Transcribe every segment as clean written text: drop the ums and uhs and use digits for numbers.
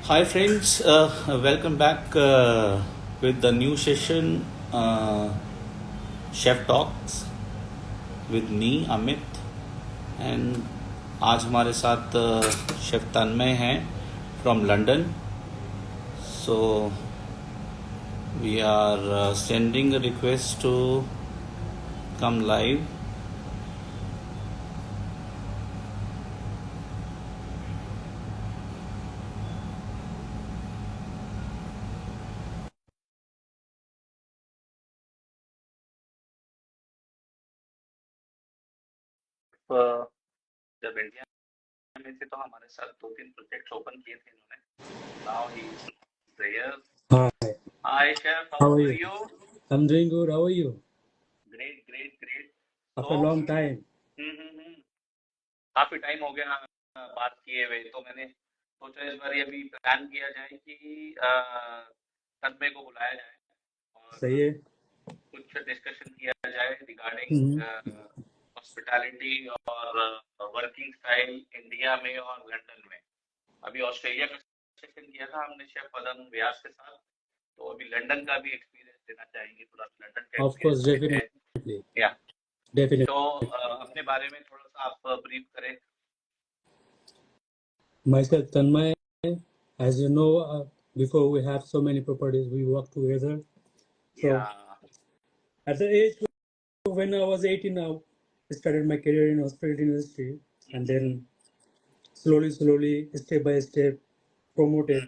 Hi, friends. Welcome back with the new session, Chef Talks with me, Amit. And आज हमारे साथ chef तन्मय हैं from London. So we are sending a request to come live. जब India में थे तो हमारे साथ 2-3 प्रोजेक्ट्स ओपन किए थे इन्होंने. Now he is there. Hi, Hi, Chef. how How are are you? you? I'm doing good. How are you? Great, great, great. After a So, long time. हम्म. काफी टाइम हो गया बात किए हुए, तो मैंने सोचा इस बार अभी प्लान किया जाए कि तन्मय को बुलाया जाए सही और है. कुछ डिस्कशन किया जाए हम्म. रिगार्डिंग हॉस्पिटैलिटी और वर्किंग स्टाइल इंडिया में और लंदन में. अभी ऑस्ट्रेलिया का सेशन किया था हमने शेफ पदम व्यास के साथ, तो अभी लंदन का भी एक्सपीरियंस देना चाहेंगे, थोड़ा लंदन का Of course, एक्सपीरियंस लेते हैं. definitely. या Definitely. तो अपने बारे में थोड़ा सा आप ब्रीफ करें. Myself, Tanmay, as you know, before we have so many properties, we work together. So, या at the age when I was 18, I started my career in hospitality industry, and then slowly, step by step, promoted.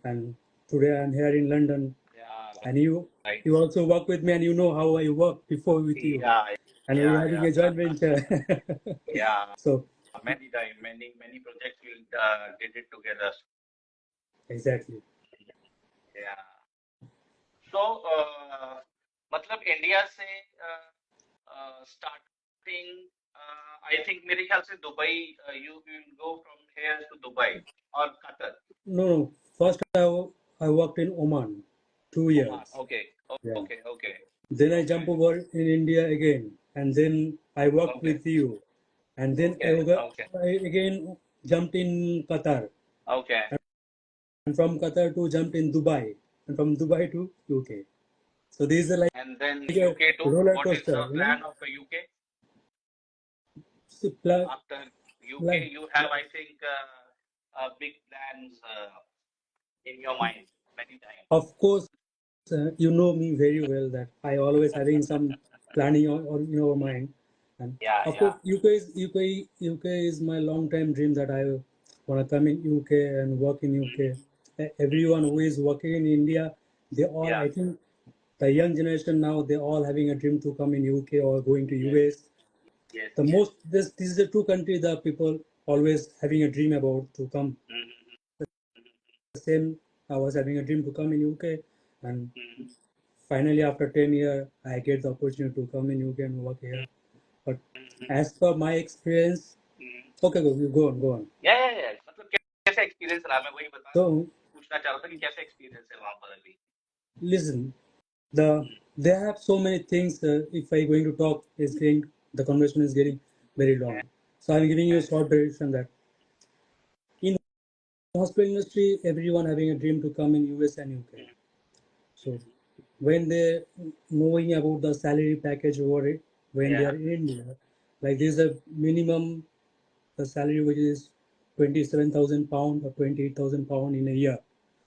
And today I'm here in London, या and you right. you also work with me, and you know how I worked before with you, या and we're having a joint venture. या So many time many projects we did it together. exactly. या so मतलब India से starting I think मेरे ख्याल से Dubai, you will go from here to Dubai और Qatar. No. First I worked in Oman 2 years. Oman. Okay Yeah. Okay okay Then I Okay. jump over in India again, and then I worked Okay. with you, and then Okay. I again jumped in Qatar, Okay. and from Qatar to jumped in Dubai, and from Dubai to UK. So these are like And then a UK too. roller What is coaster, the plan of the UK? So, After UK, like, you have, I think, big plans in your mind many times. of course, you know me very well that I always having some planning on your mind, and Yeah, of yeah. course UK is my long time dream that I want to come in UK and work in UK. Everyone who is working in India, they all, Yeah. I think the young generation now, they all having a dream to come in UK or going to Yes. US. Yes. The Yes. most this is the two countries that people always having a dream about to come. Same, I was having a dream to come in UK, and finally after 10 years I get the opportunity to come in UK and work here. But as per my experience, okay, go on. Yeah. मतलब कैसा experience रहा, मैं वही So पूछना चाह रहा था कि कैसा एक्सपीरियंस है वहाँ पर अभी. listen, they have so many things. If I going to talk, the conversation is getting very long. So I'm giving you a short version that in the hospital industry, everyone having a dream to come in US and UK. So when they knowing about the salary package over it, when they are in India, like there's a minimum the salary which is 27,000 pound or 28,000 pound in a year.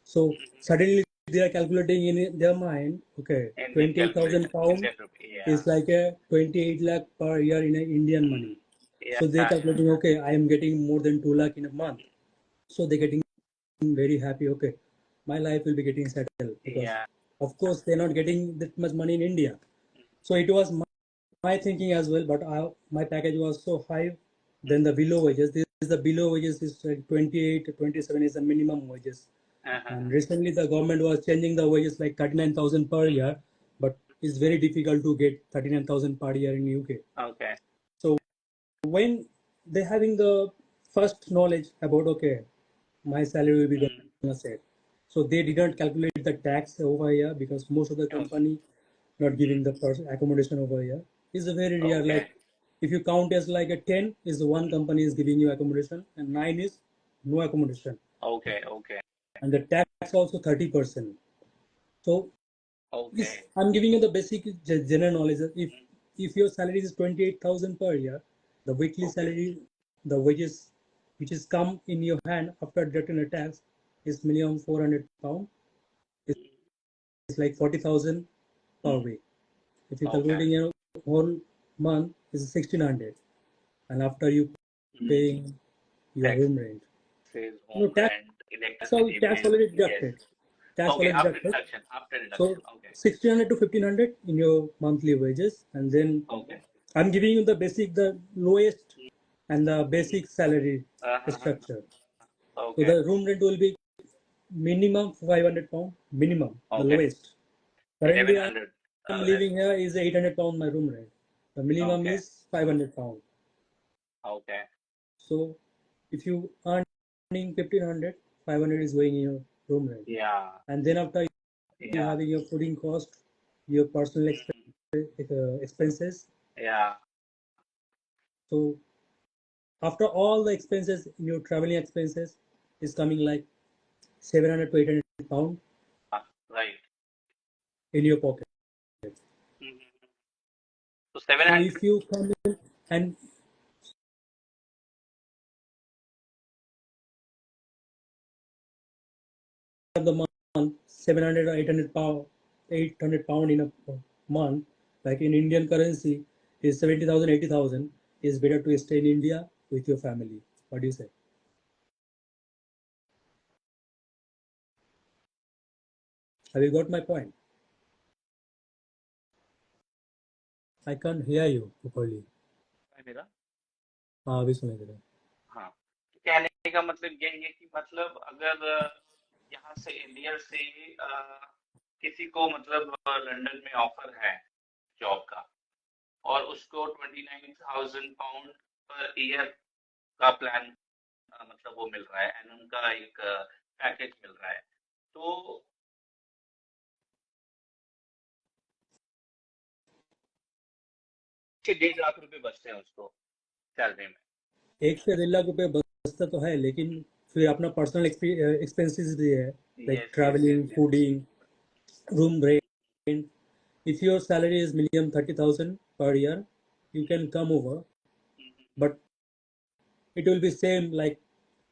So suddenly they are calculating in their mind, okay, Indian 28,000 calculation, pound Indian rupee. Yeah. is like a 28 lakh per year in a Indian money. Yeah. So they're calculating, okay, I am getting more than 2 lakh in a month. So they're getting very happy, okay, my life will be getting settled because Yeah. of course they're not getting that much money in India. So it was my thinking as well, but my package was so high than the below wages. This is the below wages is like 28 to 27 is the minimum wages. And recently the government was changing the wages like 39,000 per year, but it's very difficult to get 39,000 per year in UK. Okay. So when they having the first knowledge about, okay, my salary will be gonna set, so they didn't calculate the tax over here because most of the company not giving the accommodation over here. It's a very rare. Okay. Like if you count as like a 10 is the one company is giving you accommodation and 9 is no accommodation. Okay. and the tax also 30%. So Okay. I'm giving you the basic general knowledge. If your salary is 28,000 per year, the weekly Okay. salary, the wages which is come in your hand after deducting the tax is minimum 400 pound. It's like 40,000 per week. If you Okay. calculating your whole month is 1,600, and after you paying your Tax, room rent, home tax rent, electricity tax bill. already Yes. deducted. Tax Okay. already After deducted. deduction. After So deduction. Okay. 1,600 to 1,500 in your monthly wages, and then Okay. I'm giving you the basic, the lowest, and the basic salary Uh-huh. structure. So Okay. the room rent will be minimum 500 pound, minimum, the Okay. lowest. Currently, I 1100. am Rent. living here is 800 pound my room rent. The minimum Okay. is 500 pound. Okay. So if you earning 1,500, 500 is going in your room rent, Yeah. and then after you Yeah. having your fooding cost, your personal expenses. Yeah. So after all the expenses in your traveling expenses is coming like 700 to 800 pound Right. in your pocket. Mhm. So So 700. if you come in and the month 700 or 800 pound in a month, like in Indian currency, is 70,000, 80,000. Is better to stay in India with your family. What do you say? Have you got my point? I can't hear you properly. है मेरा. हाँ अभी सुनाई दे रहा है. हाँ. कहने का मतलब यही है कि मतलब अगर यहाँ से इंडिया से किसी को मतलब लंदन में ऑफर है जॉब का और उसको 29,000 पाउंड पर ईयर का प्लान मतलब वो मिल रहा है एंड उनका एक पैकेज मिल रहा है तो 1.5 लाख रुपए बचते हैं उसको सैलरी में. 1 से 1.5 लाख रुपए बचता तो है, लेकिन फिर अपना पर्सनल एक्सपेंसेस भी है, like yes yes yes travelling, yes. Fooding, room rent. If your salary is minimum 30,000 per year, you can come over, but it will be same like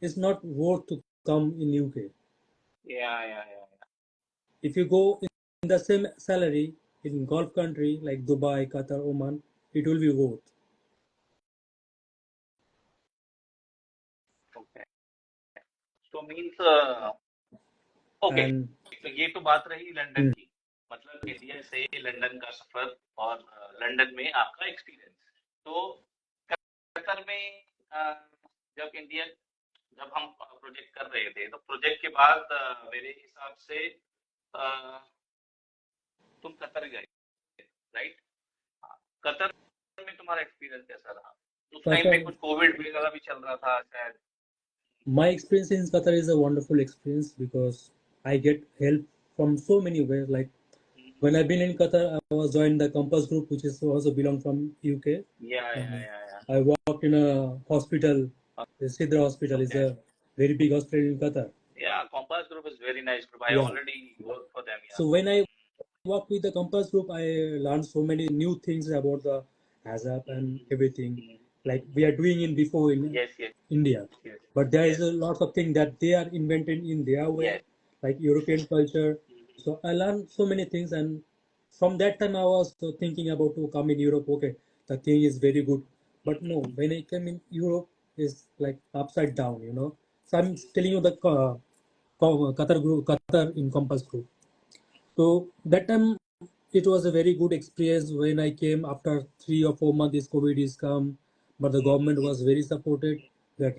it's not worth to come in UK. या If you go in the same salary in Gulf country like Dubai, Qatar, Oman, it will be worth. Okay so means okay. And तो ये तो बात रही London की मतलब India से London का सफर और लंदन में आपका एक्सपीरियंस. तो कतर में जब इंडिया जब हम प्रोजेक्ट कर रहे थे तो प्रोजेक्ट के बाद मेरे हिसाब से तुम कतर गए राइट. कतर में तुम्हारा एक्सपीरियंस कैसा रहा उस टाइम पे? Qatar, कुछ कोविड वगैरह भी चल रहा था शायद. my experience in Qatar is a wonderful experience because I get help from so many ways. Like when I've been in Qatar, I was joined the Compass Group, which is also belong from UK. And या I worked in a hospital. The Sidra Hospital is okay. a very big hospital in Qatar. Yeah, Compass Group is very nice group. I Yeah. already worked for them. Yeah. So when I worked with the Compass Group, I learned so many new things about the ASAP and everything. Like we are doing in before in Yes, yes, India, yes, but there is yes, a lot of things that they are invented in their way, yes. like European culture. So I learned so many things, and from that time I was thinking about to come in Europe. Okay, the thing is very good, but no, when I came in Europe, is like upside down, you know. So I'm telling you the Qatar group, Qatar in Compass group. So that time it was a very good experience when I came after 3 or 4 months. This COVID is come, but the government was very supported that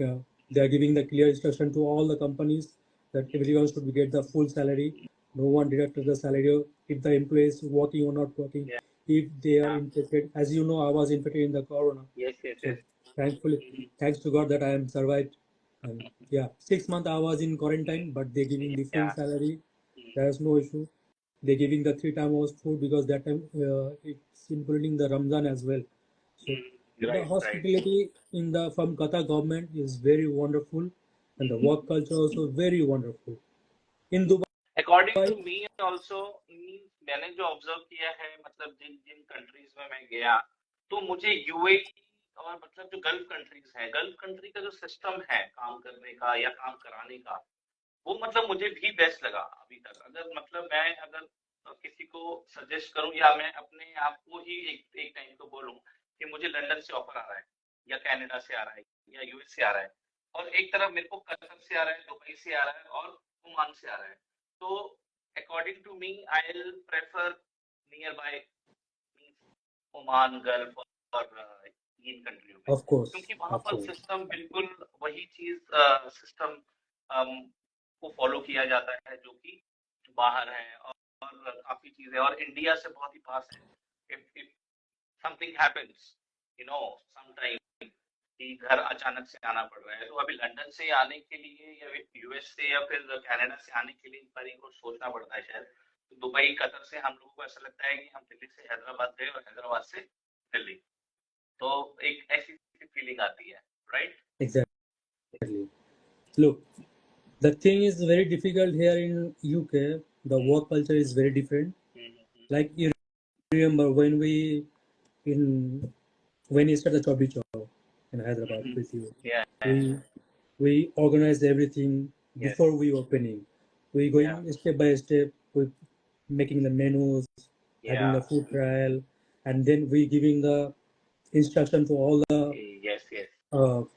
they are giving the clear instruction to all the companies that everyone should get the full salary. No one deducted the salary if the employee is working or not working. Yeah, If they are yeah. infected, as you know, I was infected in the corona. Yes, yes, yes. So thankfully, thanks to God that I am survived. And yeah, 6 months I was in quarantine, but they giving the full Yeah. salary. There is no issue. They're giving the 3 times food because that time it's including the Ramzan as well. So the Right, right. hospitality in the from Qatar government is very wonderful, and the work culture also very wonderful. in Dubai, according to me also, मैंने जो observe किया है, मतलब जिन जिन countries में मैं गया, तो मुझे यूएई और मतलब जो गल्फ कंट्रीज है, गल्फ कंट्री का जो सिस्टम है काम करने का या काम कराने का, वो मतलब मुझे भी बेस्ट लगा अभी तक। अगर मतलब मैं अगर किसी को सजेस्ट करूं या मैं अपने आप को ही एक टाइम को बोलूं कि मुझे लंदन से ऑफर आ रहा है या कनाडा से आ रहा है या यूएस से आ रहा है, और एक तरफ मेरे को कतर से आ रहा है, दुबई से आ रहा है और ओमान से आ रहा है, तो according to me I will prefer nearby Oman, Gulf और इन कंट्रियों में, of course, क्योंकि वहां of पर course, सिस्टम बिल्कुल वही चीज सिस्टम को फॉलो किया जाता है जो कि बाहर है, और काफी चीजें और इंडिया से बहुत ही पास है। If something happens, you know, sometime कि घर अचानक से आना पड़ रहा है, तो अभी लंदन से आने के लिए या यूएस से या फिर कनाडा से आने के लिए एक बार को सोचना पड़ता है शायद। तो दुबई, कतर से हम लोगों को ऐसा लगता है कि हम दिल्ली से हैदराबाद गए और हैदराबाद से दिल्ली, तो एक ऐसी फीलिंग आती है, right? exactly. Look, the thing is very difficult here in UK. The work culture is very different. Like you remember when we started the Chobby Chow in Hyderabad with you, Yeah. we organized everything Yes. before we opening. We going step by step, we making the menus, having the food trial, and then we giving the instruction to all the Yes.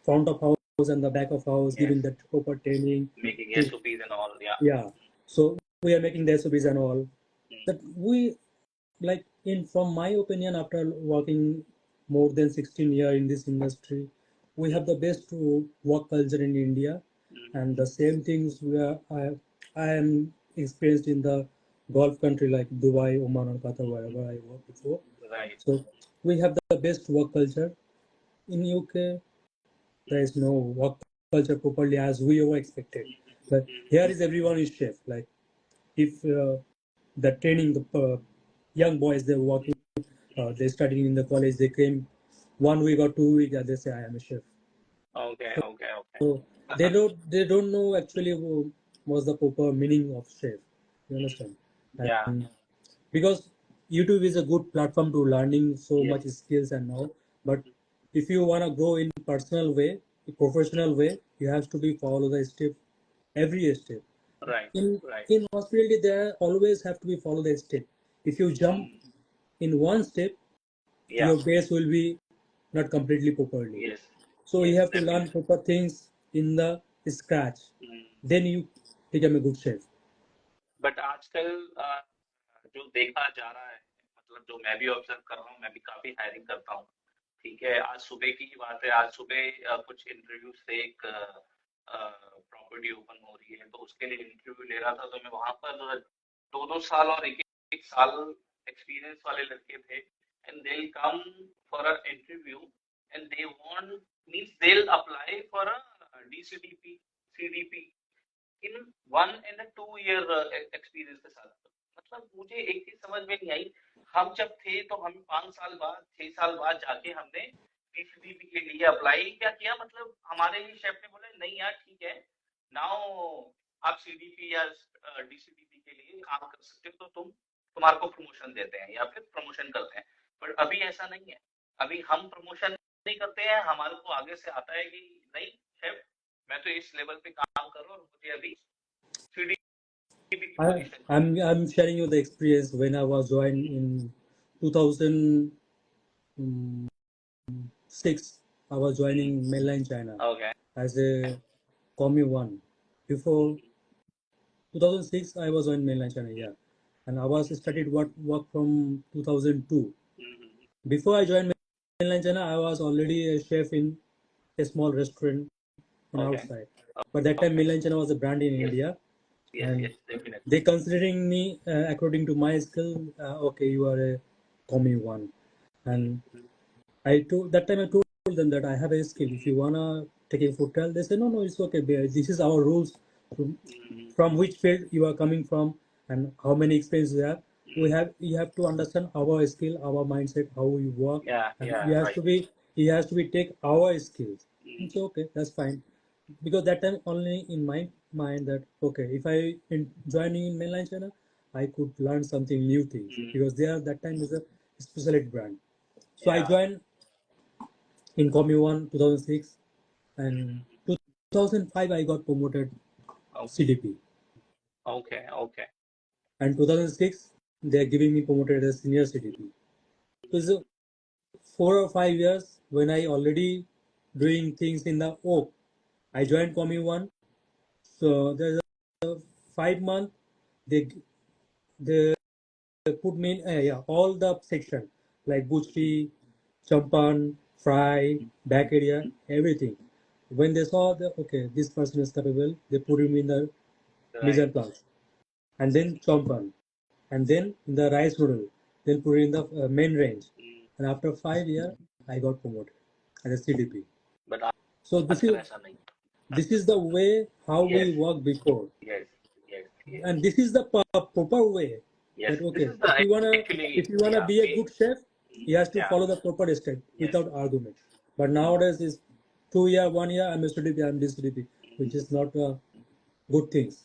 front of house and the back of house, Yes. giving the proper training. Making to- SOPs and all. Yeah. Yeah. So we are making the SOPs and all. That we like in from my opinion, after working more than 16 years in this industry, we have the best work culture in India, and the same things I am experienced in the Gulf country like Dubai, Oman, or Qatar, wherever I worked before. Right. So we have the best work culture. In UK, there is no work culture properly as we were expected. But here is everyone is chef. Like if the training, the young boys they're working, they studying in the college, they came 1 week or 2 weeks, and they say I am a chef. Okay. So they don't know actually what's the proper meaning of chef. You understand? Yeah. And because YouTube is a good platform to learning so Yes. much skills and all, but if you wanna grow in personal way, professional way, you have to be follow the step, every step. Right. In Right. in hospitality, there always have to be follow the step. If you jump in one step, Yeah. your base will be not completely properly. Yes. So you Yes, have to learn definitely. proper things in the scratch. Then you become a good chef. But आजकल जो देखा जा रहा है, मतलब जो मैं भी ऑब्जर्व कर रहा हूँ, मैं भी काफी हायरिंग करता हूँ, ठीक है। आज सुबह की ही बात है, आज सुबह कुछ इंटरव्यू से एक प्रॉपर्टी ओपन हो रही है, तो उसके लिए इंटरव्यू ले रहा था, तो मैं वहां पर 2-2 साल और एक साल एक्सपीरियंस वाले लड़के थे, and they will come for a interview and they want means they will apply for a DCDP, CDP in 1 and 2 year experience के साथ। मतलब मुझे एक चीज समझ में नहीं आई, हम जब थे तो हम 5 साल बाद, 6 साल बाद जाके हमने डीसीडीपी के लिए अप्लाई क्या किया, मतलब हमारे ही शेफ ने बोला नहीं यार ठीक है, नाउ आप सीडीपी या डीसीडीपी के लिए काम कर सकते हो, तो तुम्हारे को प्रमोशन देते हैं या फिर प्रमोशन करते हैं। पर अभी ऐसा नहीं है, अभी हम प्रमोशन नहीं करते हैं, हमारे को आगे से आता है कि नहीं शेफ, मैं तो इस लेवल पे काम कर रहा हूँ और मुझे अभी सीडीपी की position. I'm sharing you the experience when I was joined in 2006. I was joining mainland China Okay. as a Commie 1. Before 2006, I was on mainland China, yeah. And I was studied work from 2002. Before I joined mainland China, I was already a chef in a small restaurant in Okay. outside. But that time, mainland China was a brand in India. Yes, And yes, definitely. they considering me according to my skill. Okay, you are a Commie 1. And I told them that I have a skill. If you wanna take a food trial, they say no, it's okay. This is our rules. From which field you are coming from and how many experience you have. You have to understand our skill, our mindset, how we work, Yeah, and yeah, he has to be take our skills. It's okay, that's fine. Because that time only in mind mind that okay, if I joining in mainline China, I could learn something new things because they are that time is a specialty brand. So I Yeah. joined in Commune 1 2006, and 2005 I got promoted Oh, CDP, okay. Okay. and 2006 they are giving me promoted as senior CDP. So it's 4 or 5 years when I already doing things in the oak. I joined Commune 1, so there's a 5 month they they put me in yeah, all the section like butchery, champan, fry, back area, everything. When they saw that okay, this person is capable, they put him in the mise Right. en place, and then champan, and then in the rice noodle, then put it in the main range. And after 5 years, I got promoted as a CDP. But So आजकल ऐसा नहीं. this is the way how Yes. we work before, Yes. Yes. Yes. and this is the proper way. Yes. That This okay, is the if actually, you wanna yeah. be a good chef, he has to Yeah. follow the proper step Yes. without argument. But nowadays is 2 year, 1 year, I'm a CDP, I'm this CDP, which is not good things.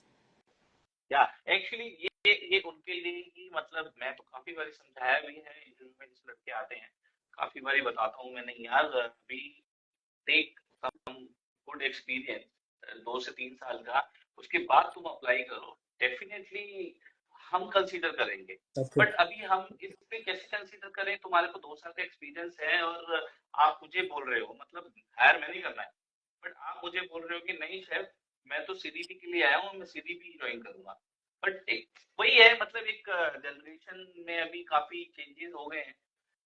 या actually ये उनके लिए ही, मतलब मैं तो काफी बारी समझाया भी है इंटरव्यू में, जिस लड़के आते हैं काफी बारी बताता हूँ मैंने, यार अभी टेक सम गुड एक्सपीरियंस 2 से 3 साल का, उसके बाद तुम अप्लाई करो, डेफिनेटली हम कंसीडर करेंगे. बट अभी हम इस पे कैसे कंसीडर करें? तुम्हारे को 2 साल का एक्सपीरियंस है और आप मुझे बोल रहे हो, मतलब हायर मैं नहीं करना है, बट आप मुझे बोल रहे हो कि नहीं शेफ, मैं तो सीडीपी के लिए आया हूँ, मैं सीडीपी ज्वाइन करूंगा. बट वही है, मतलब एक जनरेशन में अभी काफी चेंजेस हो गए हैं.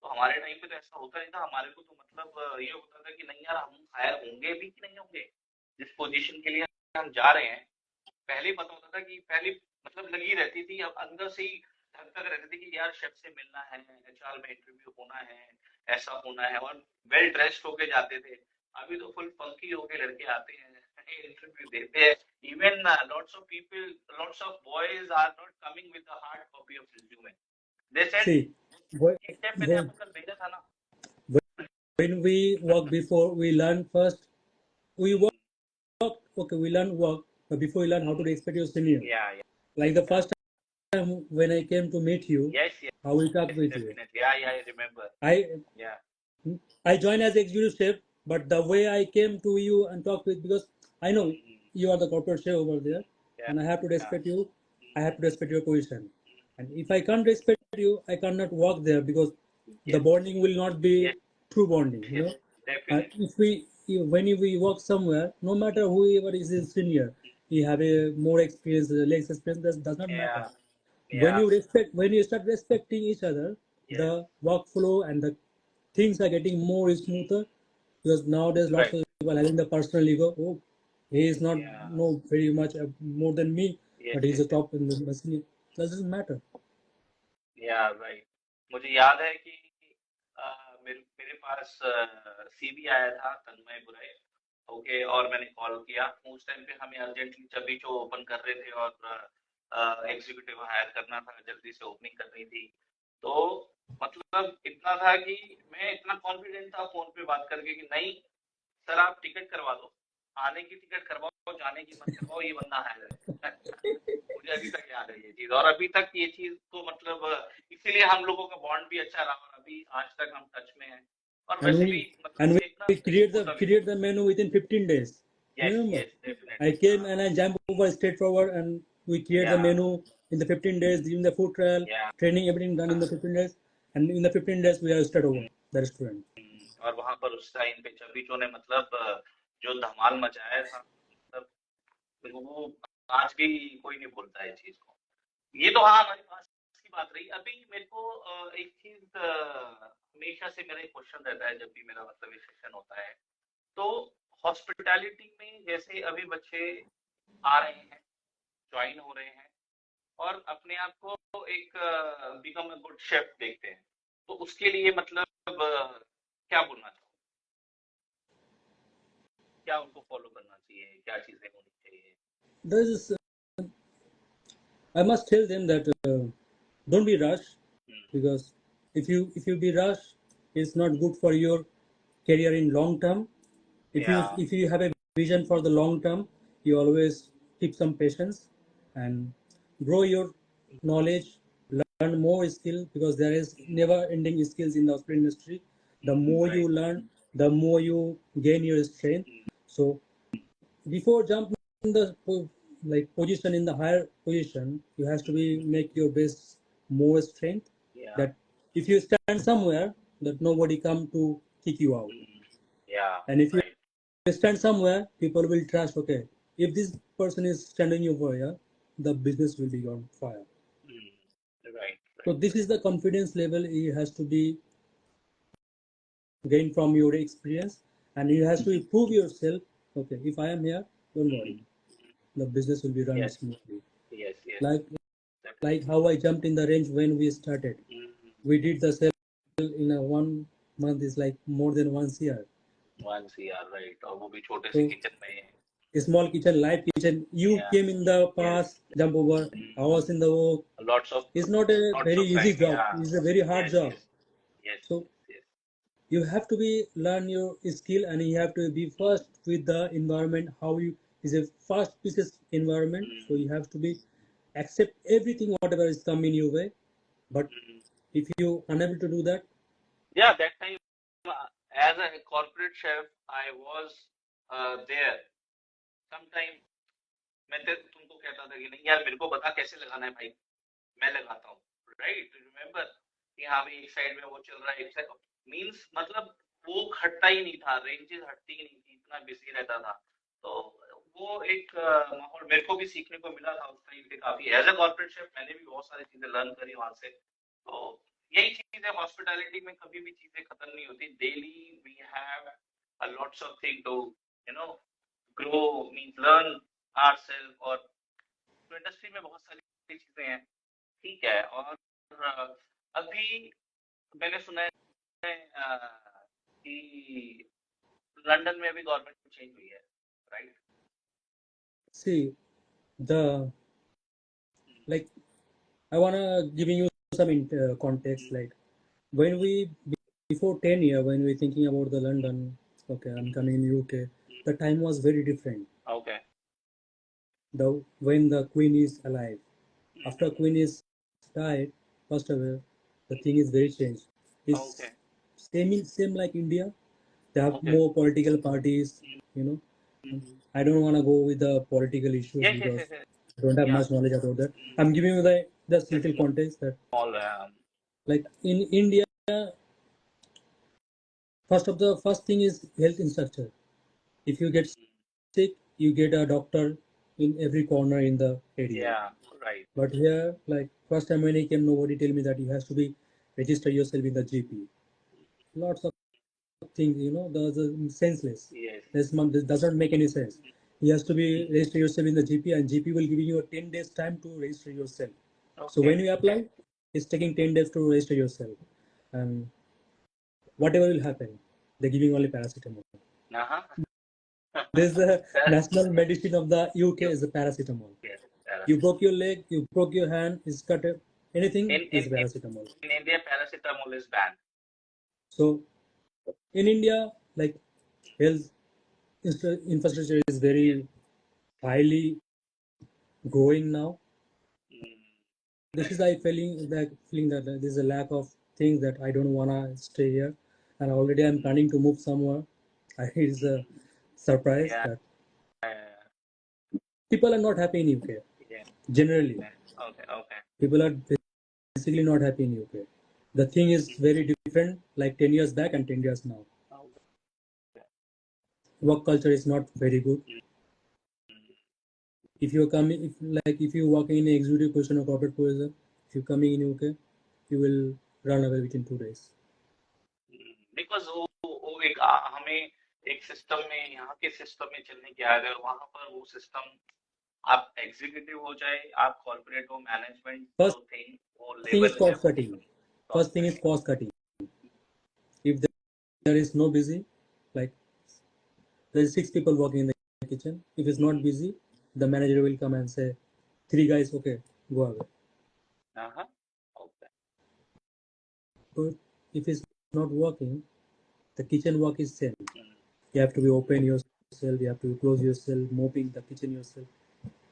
तो हमारे टाइम पे तो ऐसा होता नहीं था. हमारे को तो मतलब ये होता था कि नहीं यार, हम हायर होंगे भी कि नहीं होंगे, जिस पोजीशन के लिए हम जा रहे हैं. पहले पता होता था कि पहले मतलब लगी रहती थी, अब अंदर से ही धक धक रहती थी कि यार शेफ से मिलना है, एचआर में इंटरव्यू होना है, ऐसा होना है, और वेल ड्रेस्ड होके जाते थे. अभी तो फुल फंकी होके लड़के आते हैं, इंटरव्यू देते हैं. Even lots of people, lots of boys are not coming with the hard copy of resume. They said एक टाइम मैंने आपको कल भेजा था ना, when we work before we learn first, we work okay, we learn work, but before we learn how to respect your senior. yeah. Like the first time when I came to meet you, Yes. how we talk with you. Definitely. Yeah, I remember. Yeah. I joined as executive chef, but the way I came to you and talk with, because I know you are the corporate chef over there, and I have to respect you. I have to respect your position, and if I can't respect you, I cannot work there because the bonding will not be true bonding. You know, Definitely. when we work somewhere, no matter whoever is his senior, he have a more experience, less experience. That does not matter. When you start respecting each other, the workflow and the things are getting more smoother, because nowadays lots of people having the personal ego. Oh, he is not know very much more than me, but he's a top in the senior. Doesn't matter. Yeah, right. मुझे याद है कि मेरे पास CV आया था तन्मय बुराई, okay, और मैंने कॉल किया. उस टाइम पे हमें अर्जेंटली चबी जो ओपन कर रहे थे और एग्जीक्यूटिव हायर करना था, जल्दी से ओपनिंग करनी थी. तो मतलब इतना था कि मैं इतना कॉन्फिडेंट था फोन पे बात करके कि नहीं सर, आप टिकट करवा दो, आने की टिकट करवाओ, जाने की मत करवाओ, ये बंदा हायर है. मुझे अभी तक याद है ये चीज, और अभी तक ये चीज को मतलब इसीलिए हम लोगों का बॉन्ड भी अच्छा रहा, और अभी आज तक हम टच में हैं. और वैसे भी मतलब we create the menu within 15 days. Remember? definitely. I came and I jumped over straightforward, and we create the menu in the 15 days, during the food trial, training, everything done in the 15 days, and in the 15 days we are start over the restaurant. और वहां पर उस time पे चबीचो ने मतलब जो धमाल मचाया था, मतलब वो आज भी कोई नहीं भूलता है इस चीज को. ये तो हाँ हमारे पास की बात रही. अभी मेरे को एक चीज हमेशा से मेरा क्वेश्चन रहता है जब भी मेरा मतलब सेशन होता है, तो हॉस्पिटैलिटी में जैसे अभी बच्चे आ रहे हैं, ज्वाइन हो रहे हैं, और अपने आप को एक बिकम अ गुड शेफ देखते हैं, तो उसके लिए मतलब क्या बोलना चाहो, क्या उनको फॉलो करना चाहिए, क्या चीजें होनी चाहिए? This I must tell them that don't be rushed, because if you be rushed, it's not good for your career in long term. If you have a vision for the long term, you always keep some patience and grow your knowledge, learn more skill, because there is never ending skills in the hospital industry. The more you learn, the more you gain your strength. So before jumping in the like position in the higher position, you have to be make your best more strength, Yeah. that if you stand somewhere, that nobody come to kick you out. Yeah. And if you Right. stand somewhere, people will trust, okay, if this person is standing over here, the business will be on fire. Right. So Right. this is the confidence level it has to be gained from your experience, and you has to prove yourself. Okay, if I am here, don't worry, the business will be run Yes. smoothly. Yes. Yes. Like how I jumped in the range when we started. We did the sale in a 1 month is like more than 1 year. 1 CR, right? और वो भी छोटे से So kitchen में. a small kitchen, live kitchen. You Yeah. came in the past, jump over. I was in the work. Lots of It's not a very easy time. job. Yeah. It's a very hard Yes. job. Yes. Yes. So Yes. you have to be learn your skill, and you have to be first with the environment. How you is a fast pieces environment. So you have to be accept everything whatever is coming your way. But if you unable to do that, Yeah, that time as a corporate chef, I was there. Sometime मैं तुमको कहता था कि नहीं यार मेरे को बता कैसे लगाना है भाई, मैं लगाता हूँ. राइट, रिमेम्बर कि हाँ भाई एक साइड में वो चल रहा है, एक साइड मींस मतलब वो हटता ही नहीं था, रेंजेस हटती ही नहीं थी, इतना बिजी रहता था. तो वो एक माहौल मेरे को भी सीखने को मिला था उस टाइम पे काफी. एज अ कॉर्पोरेट शेफ मैंने भी बहुत सारी चीजें लर्न करी वहां से. तो यही चीज है, हॉस्पिटैलिटी में कभी भी चीजें खत्म नहीं होती. Daily we have a lots of thing to grow, means learn ourself. और तो इंडस्ट्री में बहुत सारी चीजें हैं, ठीक है. और अभी मैंने सुना है कि लंदन में अभी गवर्नमेंट चेंज हुई है, right? see the like I wanna giving you some context. Like when we before 10 year, when we thinking about the London, okay, I'm coming in UK. The time was very different. Okay. The when the Queen is alive, after Queen is died, first of all, the thing is very changed. It's Okay. same like India. They have Okay. more political parties. You know, I don't want to go with the political issues Yes, yes, because yes, yes. I don't have Yeah. much knowledge about that. I'm giving you the just little context that All like in India, first thing is health infrastructure. If you get sick, you get a doctor in every corner in the area. yeah, right. But here, like first time when I came, nobody tell me that you has to be register yourself in the GP. Lots of things, those are senseless. Yes. This doesn't make any sense. You has to be register yourself in the GP, and GP will give you a 10 days time to register yourself. Okay. So when you apply, it's taking 10 days to register yourself, and whatever will happen, they're giving only paracetamol. Uh-huh. This is the national medicine of the UK is the paracetamol. Yes. You broke your leg, you broke your hand, is cut, anything is In paracetamol. India, paracetamol is banned. So in India, like health infrastructure is very highly growing now. This is I feeling that there's a lack of things that I don't wanna stay here, and already I'm planning to move somewhere. It's a surprise Yeah. that people are not happy in UK. Yeah. Generally, Okay. people are basically not happy in UK. The thing is very different, like 10 years back and 10 years now. Work culture is not very good. If you're coming, if you're working in an executive position or corporate position, if you're coming in UK, you will run away within 2 days. Because वो एक हमें एक system में, यहाँ के system में चलने के आ गए, वहां पर वो सिस्टम, आप एग्जीक्यूटिव हो जाए, आप कॉर्पोरेट हो, मैनेजमेंट First थिंग वो thing is level cost cutting. First thing is cost cutting. If there is no busy, like there is 6 people working in the kitchen. If it's not busy, the manager will come and say, 3 guys, okay, go away. Okay. But if it's not working, the kitchen work is same. You have to be open yourself, you have to close yourself, mopping the kitchen yourself.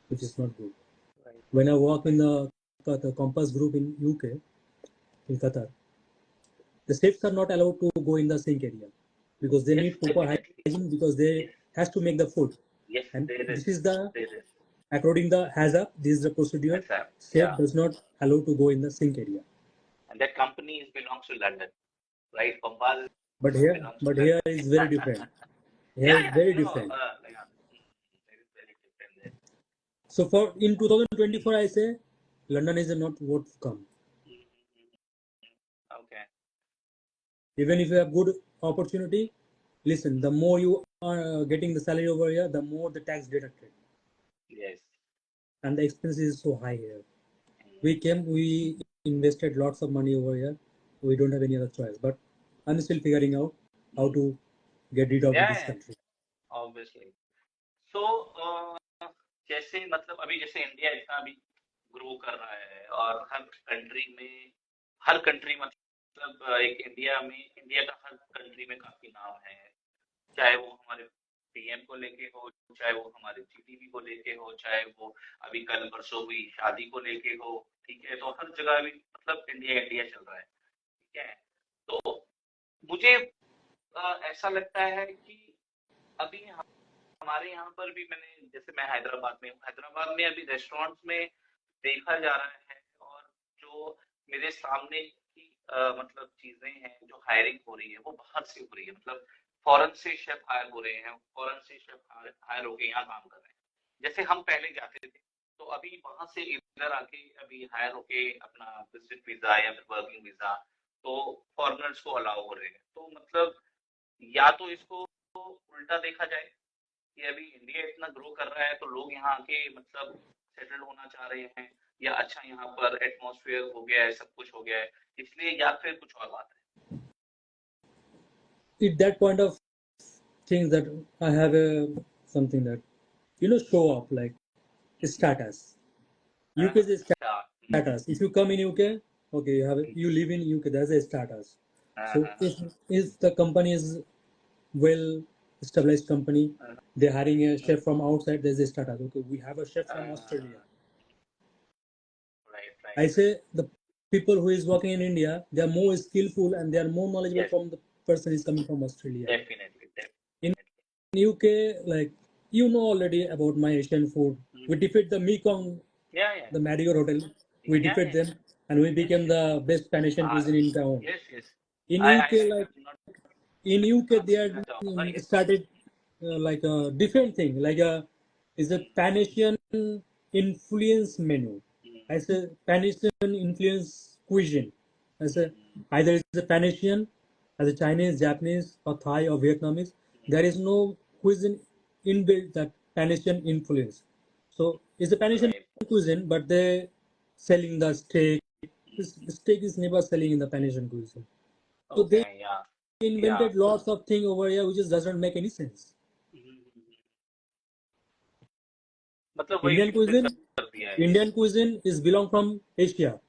which is not good. Right. When I work in the Compass Group in UK, in Qatar, the chefs are not allowed to go in the sink area because they Yes, need proper definitely. hygiene because they Yes, has to make the food. yes, And there is. this is the There is. according the HACCP, this is the procedure. That's that. Chef Yeah. does not allow to go in the sink area. And that company belongs to London, right? Compass But here, belongs to but London. here is very different. Here Yeah, is yeah, very no, different. yeah. It is very different there. So for in 2024, I say London is not what to come. Okay. Even if you have good opportunity, listen. The more you are getting the salary over here, the more the tax deducted, Yes. and the expense is so high here. Mm. We invested lots of money over here. We don't have any other choice. But I'm still figuring out how to get rid of Yeah, this yeah, country. obviously. So, जैसे मतलब अभी जैसे India इतना अभी grow कर रहा है और हर कंट्री मतलब एक इंडिया का हर कंट्री में काफी नाम है, चाहे वो हमारे पीएम को लेके हो, चाहे वो हमारे जीडीपी को लेके हो, चाहे वो अभी कल परसों हुई शादी को लेके हो, ठीक है, तो हर जगह अभी मतलब इंडिया इंडिया चल रहा है, ठीक है। तो मुझे ऐसा लगता है कि अभी हमारे यहाँ पर भी मैंने जैसे मैं हैदराबाद में हूँ, हैदराबाद में अभी रेस्टोरेंट्स में देखा जा रहा है और जो मेरे सामने की मतलब चीजें हैं जो हायरिंग हो रही है वो बाहर से हो रही है, मतलब फॉरेन से शेफ हायर हो रहे हैं, फॉरेन से शेफ हायर होके यहाँ काम कर रहे हैं। जैसे हम पहले जाते थे तो अभी वहां से इधर आके अभी हायर होके अपना विजिट वीजा या फिर वर्किंग वीजा तो फॉरेनर्स को अलाउ हो रहे हैं। तो मतलब या तो इसको उल्टा देखा जाए कि अभी इंडिया इतना ग्रो कर रहा है तो लोग यहाँ आके मतलब सेटल होना चाह रहे हैं, या अच्छा यहाँ पर एटमॉस्फेयर हो गया है, सब कुछ हो गया है, इसलिए या फिर कुछ और बात है। At that point of things that I have something that show up like status. UK is a अच्छा। status. If you come in UK, okay, you live in UK. That's a status. So if the company is well established company, they're hiring a chef from outside. There's a status. Okay, we have a chef from Australia. Right. I say the people who is working in India, they are more skillful and they are more knowledgeable Yes. from the person is coming from Australia. Definitely. In UK, like already about my Asian food. We defeat the Mekong, Yeah. the Marriott Hotel. We defeat them, and we became the best Pan-Asian cuisine in town. Yes. In I UK, they are started like a different thing, like is a Pan-Asian influence menu. I say Pan-Asian influence cuisine. I say either it's a Pan-Asian, as a Chinese, Japanese, or Thai or Vietnamese. There is no cuisine inbuilt that Pan-Asian influence. So it's a Pan-Asian cuisine, but they selling the steak. This steak is never selling in the Pan-Asian cuisine. So they invented lots of things over here which just doesn't make any sense. Indian cuisine is belong from Asia,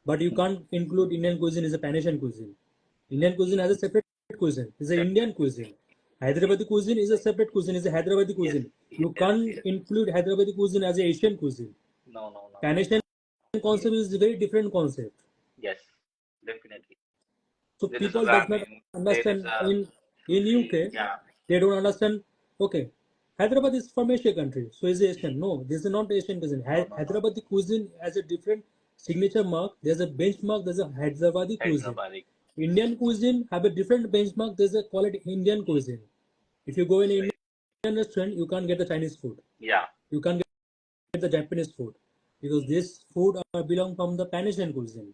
but you can't include Indian cuisine as a Pan-Asian cuisine. Indian cuisine has a separate cuisine. It's an Indian cuisine. Hyderabadi cuisine is a separate cuisine. It's a Hyderabadi cuisine. You can't include Hyderabadi cuisine as a Asian cuisine. No. Pan-Asian concept is a very different concept. Yes, definitely. So people does not understand in UK. They don't understand. Okay, Hyderabad is from Asia country, so is Asian. No, this is not Asian cuisine. Hyderabadi cuisine has a different signature mark. There's a benchmark. There's a Hyderabadi cuisine. Indian cuisine have a different benchmark. There's a quality Indian cuisine. If you go in an Indian restaurant, you can't get the Chinese food. Yeah. You can't get the Japanese food because this food belong from the Pan-Asian cuisine.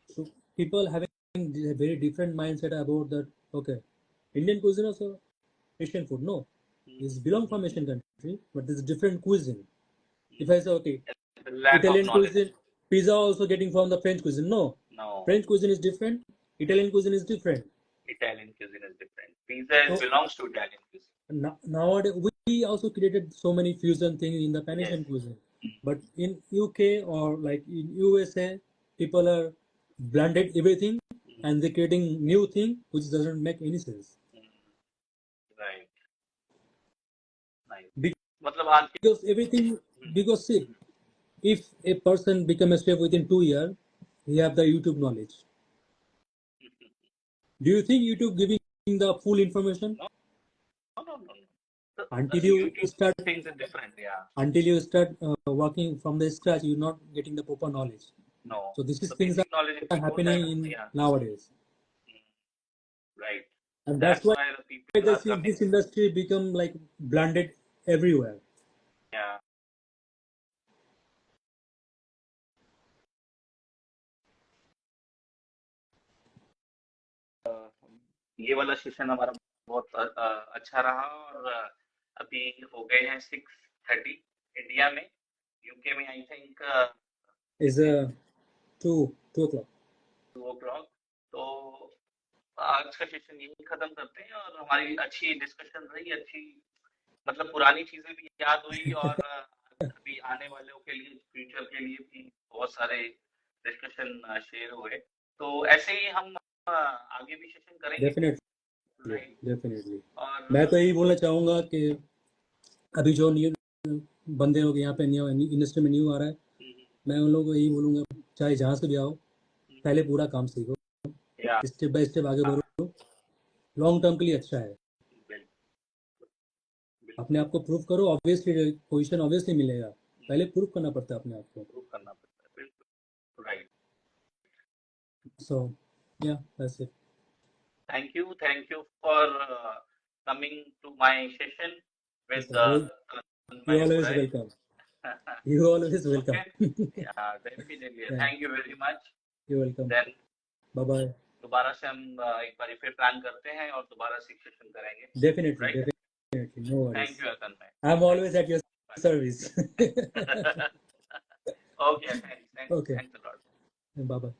So people having a very different mindset about that. Okay, Indian cuisine also Asian food. No, this belong from Asian country, but this is different cuisine. If I say okay, Italian cuisine, pizza also getting from the French cuisine. No, French cuisine is different. Italian cuisine is different. Pizza belongs to Italian cuisine. Nowadays, we also created so many fusion things in the Pan-Asian cuisine. But in UK or like in USA, people are blended everything and they're creating new thing which doesn't make any sense. Right. Because everything because see, if a person become a chef within 2 years, he have the YouTube knowledge. Do you think YouTube giving the full information? No. Until The you YouTube start things are different. Yeah. working from the scratch, you're not getting the proper knowledge. No. So this is The things that basic knowledge, if are you don't have, happening in yeah. nowadays, Right. and That's that's why why the people are coming. this industry become like blended everywhere. Yeah. ये वाला session हमारा बहुत अच्छा रहा और अभी हो गए हैं 6:30 इंडिया में, यूके में I think Is 2 o'clock. 2 o'clock। तो आज का सेशन यही खत्म करते हैं और हमारी अच्छी डिस्कशन रही, अच्छी मतलब पुरानी चीजें भी याद हुई और अभी आने वालों के लिए, फ्यूचर के लिए भी बहुत सारे डिस्कशन शेयर हुए। तो ऐसे ही हम आगे भी सेशन करेंगे। डेफिनेटली और मैं तो यही बोलना चाहूँगा कि अभी जो न्यू बंदे लोग यहाँ पे न्यू इंडस्ट्री में न्यू आ रहा है, मैं उन लोगों को यही बोलूँगा, चाहे जहाँ से भी आओ, पहले पूरा काम सीखो, स्टेप बाय स्टेप आगे बढ़ो, लॉन्ग टर्म के लिए अच्छा है। अपने आप को प्रूव करो, ऑब्वियसली पोजीशन ऑब्वियसली मिलेगा, पहले प्रूव करना पड़ता है अपने आप को। प्रूव करना पड़ता है, बिल्कुल राइट। सो या that's it. Thank you for coming to my session with you always welcome. You always welcome. Okay? Yeah, definitely. Thank you very much. You're welcome. Then bye bye. दोबारा से हम एक बार फिर प्लान करते हैं और दोबारा से सेशन करेंगे। Definitely, right? Definitely. No worries. Thank you, Atanmay. I'm always at your service. Okay, thanks. Okay. Thanks a lot. Bye bye.